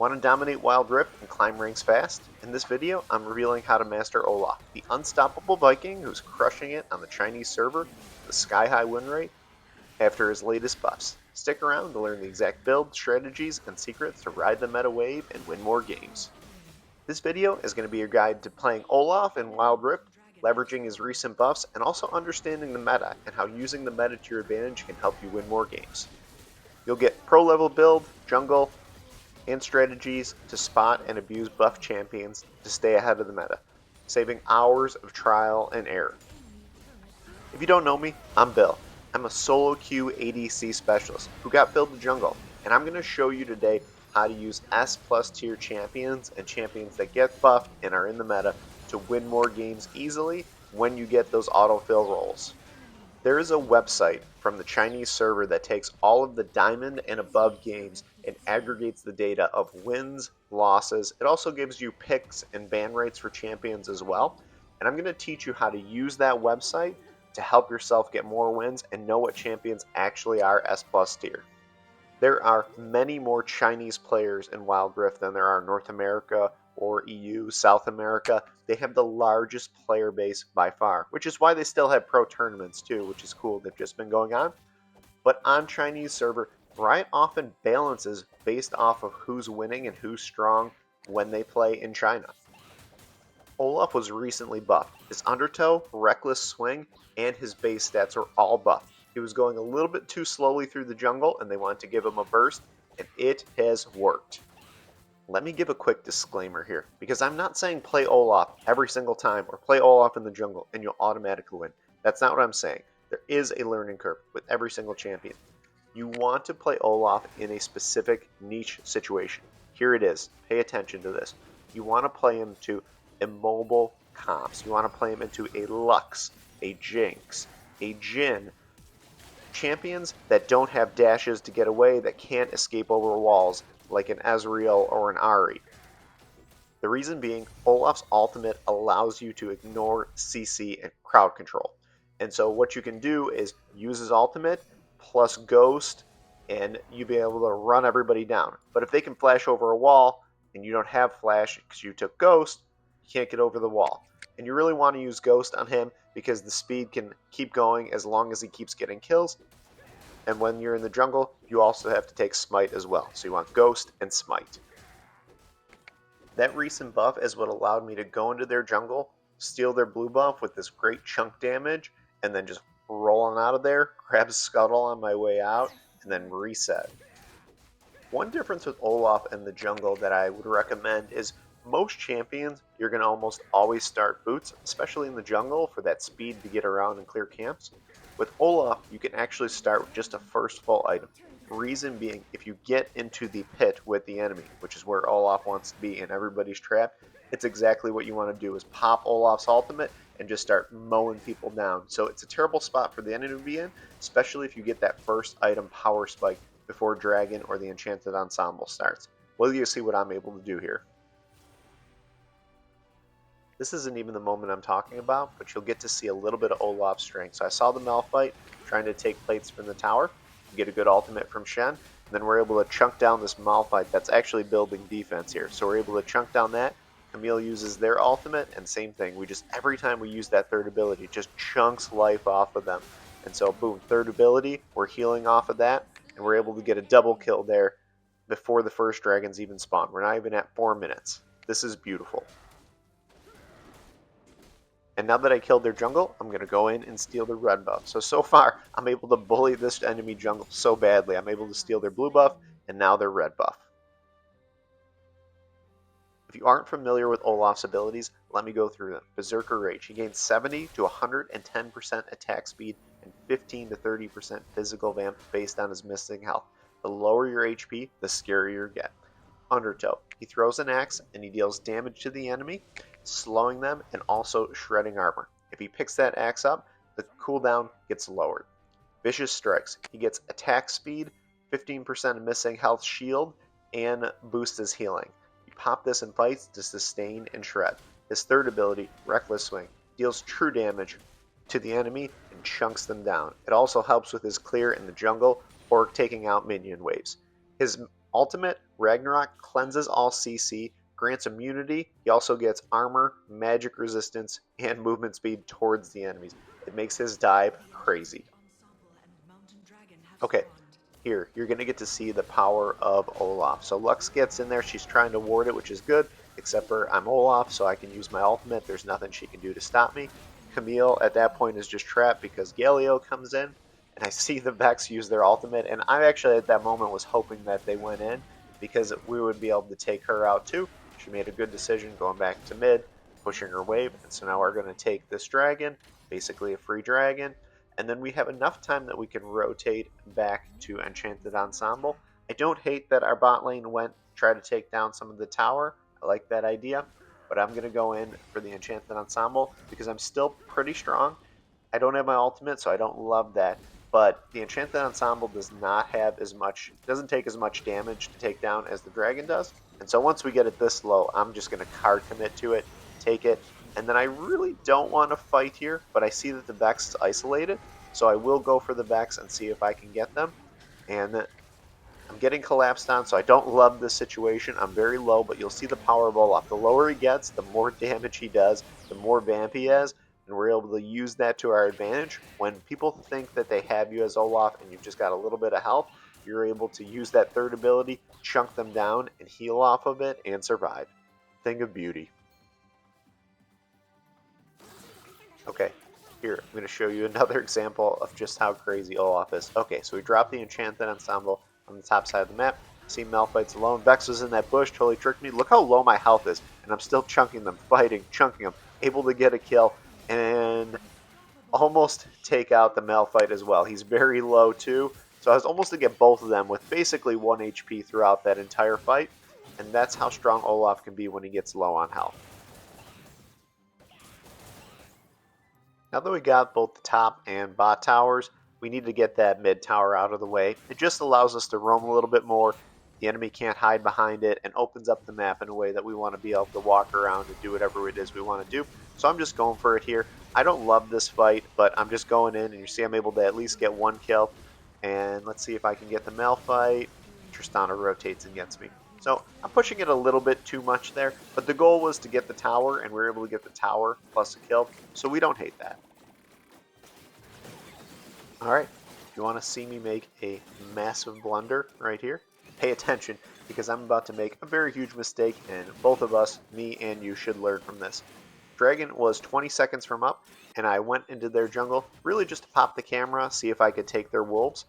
Want to dominate Wild Rift and climb ranks fast? In this video, I'm revealing how to master Olaf, the unstoppable Viking who's crushing it on the Chinese server with a sky-high win rate after his latest buffs. Stick around to learn the exact build, strategies, and secrets to ride the meta wave and win more games. This video is going to be your guide to playing Olaf in Wild Rift, leveraging his recent buffs, and also understanding the meta and how using the meta to your advantage can help you win more games. You'll get pro level build, jungle, and strategies to spot and abuse buff champions to stay ahead of the meta, saving hours of trial and error. If you don't know me, I'm Bill. I'm a solo queue ADC specialist who got built to jungle, and I'm going to show you today how to use S+ tier champions and champions that get buffed and are in the meta to win more games easily when you get those autofill rolls. There is a website from the Chinese server that takes all of the diamond and above games and aggregates the data of wins, losses. It also gives you picks and ban rates for champions as well. And I'm going to teach you how to use that website to help yourself get more wins and know what champions actually are S+ tier. There are many more Chinese players in Wild Rift than there are North America or EU, South America. They have the largest player base by far, which is why they still have pro tournaments too, which is cool. They've just been going on. But on Chinese server, Riot often balances based off of who's winning and who's strong when they play in China. Olaf was recently buffed. His undertow, reckless swing, and his base stats are all buffed. He was going a little bit too slowly through the jungle and they wanted to give him a burst, and it has worked. Let me give a quick disclaimer here, because I'm not saying play Olaf every single time or play Olaf in the jungle and you'll automatically win. That's not what I'm saying. There is a learning curve with every single champion. You want to play Olaf in a specific niche situation. Here it is. Pay attention to this. You want to play him to immobile comps. You want to play him into a Lux, a Jinx, a Jhin, champions that don't have dashes to get away, that can't escape over walls, like an Ezreal or an Ahri. The reason being, Olaf's ultimate allows you to ignore CC and crowd control. And so what you can do is use his ultimate plus Ghost, and you'll be able to run everybody down. But if they can flash over a wall, and you don't have flash because you took Ghost, you can't get over the wall. And you really want to use Ghost on him because the speed can keep going as long as he keeps getting kills. And when you're in the jungle, you also have to take Smite as well. So you want Ghost and Smite. That recent buff is what allowed me to go into their jungle, steal their blue buff with this great chunk damage, and then just roll on out of there, grab a Scuttle on my way out, and then reset. One difference with Olaf in the jungle that I would recommend is most champions, you're going to almost always start boots, especially in the jungle for that speed to get around and clear camps. With Olaf, you can actually start with just a first full item. Reason being, if you get into the pit with the enemy, which is where Olaf wants to be and everybody's trapped, it's exactly what you want to do is pop Olaf's ultimate and just start mowing people down. So it's a terrible spot for the enemy to be in, especially if you get that first item power spike before Dragon or the Enchanted Ensemble starts. Well, you see what I'm able to do here. This isn't even the moment I'm talking about, but you'll get to see a little bit of Olaf's strength. So I saw the Malphite trying to take plates from the tower, get a good ultimate from Shen, and then we're able to chunk down this Malphite that's actually building defense here. So we're able to chunk down that. Camille uses their ultimate, and same thing. Every time we use that third ability, it just chunks life off of them. And so boom, third ability, we're healing off of that, and we're able to get a double kill there before the first dragons even spawn. We're not even at 4 minutes. This is beautiful. And now that I killed their jungle, I'm going to go in and steal the red buff. So far, I'm able to bully this enemy jungle so badly. I'm able to steal their blue buff, and now their red buff. If you aren't familiar with Olaf's abilities, let me go through them. Berserker Rage. He gains 70 to 110% attack speed and 15 to 30% physical vamp based on his missing health. The lower your HP, the scarier you get. Undertow. He throws an axe and he deals damage to the enemy, slowing them and also shredding armor. If he picks that axe up, the cooldown gets lowered. Vicious Strikes. He gets attack speed, 15% missing health shield, and boosts his healing. You pop this in fights to sustain and shred. His third ability, Reckless Swing, deals true damage to the enemy and chunks them down. It also helps with his clear in the jungle or taking out minion waves. His ultimate, Ragnarok cleanses all CC, grants immunity. He also gets armor, magic resistance, and movement speed towards the enemies. It makes his dive crazy. Okay, here, you're going to get to see the power of Olaf. So Lux gets in there. She's trying to ward it, which is good, except for I'm Olaf, so I can use my ultimate. There's nothing she can do to stop me. Camille, at that point, is just trapped because Galio comes in, and I see the Vex use their ultimate, and I actually, at that moment, was hoping that they went in because we would be able to take her out, too. She made a good decision going back to mid, pushing her wave, and so now we're going to take this dragon, basically a free dragon, and then we have enough time that we can rotate back to Enchanted Ensemble. I don't hate that our bot lane went to try to take down some of the tower. I like that idea, but I'm going to go in for the Enchanted Ensemble because I'm still pretty strong. I don't have my ultimate, so I don't love that, but the Enchanted Ensemble does not have as much, doesn't take as much damage to take down as the dragon does, and so once we get it this low, I'm just going to card commit to it, take it, and then I really don't want to fight here, but I see that the Vex is isolated, so I will go for the Vex and see if I can get them. And I'm getting collapsed on, so I don't love this situation. I'm very low, but you'll see the power of Olaf. The lower he gets, the more damage he does, the more vamp he has, and we're able to use that to our advantage. When people think that they have you as Olaf and you've just got a little bit of health, you're able to use that third ability, chunk them down, and heal off of it, and survive. Thing of beauty. Okay, here, I'm going to show you another example of just how crazy Olaf is. Okay, so we dropped the Enchanted Ensemble on the top side of the map. See Malphite's alone. Vex was in that bush, totally tricked me. Look how low my health is, and I'm still chunking them, fighting, chunking them, able to get a kill, and almost take out the Malphite as well. He's very low too, so I was almost to get both of them with basically 1 HP throughout that entire fight, and that's how strong Olaf can be when he gets low on health. Now that we got both the top and bot towers, we need to get that mid tower out of the way. It just allows us to roam a little bit more. The enemy can't hide behind it and opens up the map in a way that we want to be able to walk around and do whatever it is we want to do. So I'm just going for it here. I don't love this fight, but I'm just going in, and you see I'm able to at least get 1 kill. And let's see if I can get the Malphite. Tristana rotates and gets me. So I'm pushing it a little bit too much there, but the goal was to get the tower, and we were able to get the tower plus a kill, so we don't hate that. Alright, if you want to see me make a massive blunder right here, pay attention, because I'm about to make a very huge mistake, and both of us, me and you, should learn from this. Dragon was 20 seconds from up, and I went into their jungle, really just to pop the camera, see if I could take their wolves,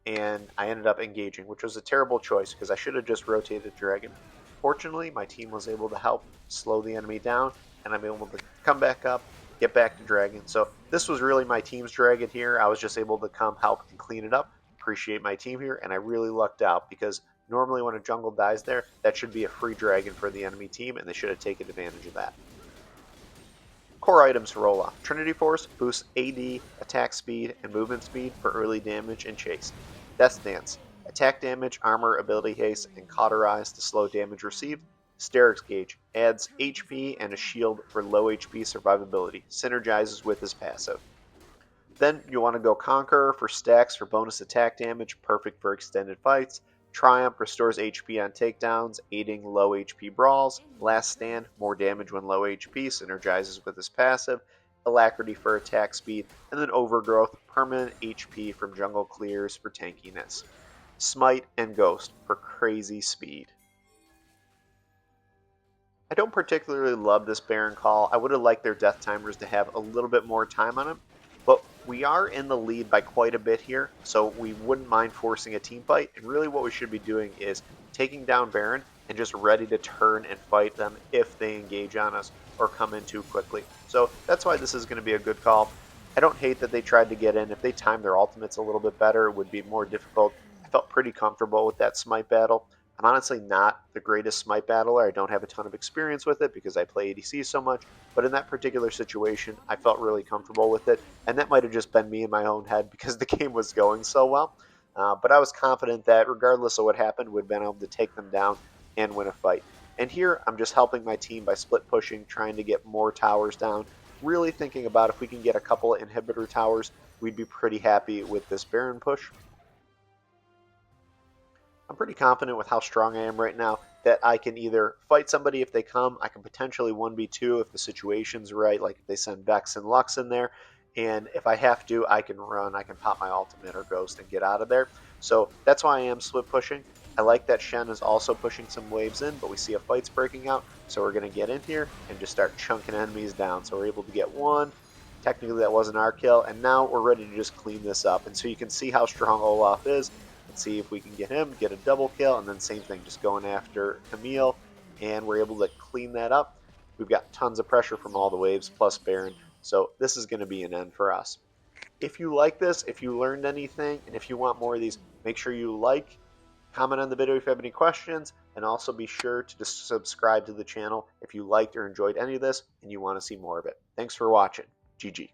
and I ended up engaging, which was a terrible choice because I should have just rotated Dragon. Fortunately, my team was able to help slow the enemy down, and I'm able to come back up, get back to Dragon. So this was really my team's Dragon here. I was just able to come help and clean it up. Appreciate my team here, and I really lucked out because normally when a jungle dies there, that should be a free Dragon for the enemy team, and they should have taken advantage of that. Core items for Olaf. Trinity Force boosts AD, attack speed, and movement speed for early damage and chase. Death Dance. Attack damage, armor, ability haste, and cauterize to slow damage received. Sterix Gauge. Adds HP and a shield for low HP survivability. Synergizes with his passive. Then you want to go Conqueror for stacks for bonus attack damage, perfect for extended fights. Triumph restores HP on takedowns, aiding low HP brawls. Last Stand, more damage when low HP, synergizes with his passive. Alacrity for attack speed, and then Overgrowth, permanent HP from jungle clears for tankiness. Smite and Ghost for crazy speed. I don't particularly love this Baron call. I would have liked their death timers to have a little bit more time on them, but we are in the lead by quite a bit here, so we wouldn't mind forcing a team fight, and really what we should be doing is taking down Baron and just ready to turn and fight them if they engage on us or come in too quickly. So that's why this is going to be a good call. I don't hate that they tried to get in. If they timed their ultimates a little bit better, it would be more difficult. I felt pretty comfortable with that Smite battle. I'm honestly not the greatest Smite battler. I don't have a ton of experience with it because I play ADC so much, but in that particular situation, I felt really comfortable with it, and that might have just been me in my own head because the game was going so well. But I was confident that regardless of what happened, we'd been able to take them down and win a fight. And here, I'm just helping my team by split pushing, trying to get more towers down, really thinking about if we can get a couple of inhibitor towers, we'd be pretty happy with this Baron push. I'm pretty confident with how strong I am right now that I can either fight somebody if they come, I can potentially 1v2 if the situation's right, like if they send Vex and Lux in there, and if I have to, I can run, I can pop my ultimate or ghost and get out of there. So that's why I am split pushing. I like that Shen is also pushing some waves in, but we see a fight's breaking out, so we're going to get in here and just start chunking enemies down. So we're able to get one. Technically, that wasn't our kill, and now we're ready to just clean this up. And so you can see how strong Olaf is. Let's see if we can get him, get a double kill, and then same thing, just going after Camille, and we're able to clean that up. We've got tons of pressure from all the waves, plus Baron, so this is going to be an end for us. If you like this, if you learned anything, and if you want more of these, make sure you like, comment on the video if you have any questions, and also be sure to just subscribe to the channel if you liked or enjoyed any of this and you want to see more of it. Thanks for watching. GG.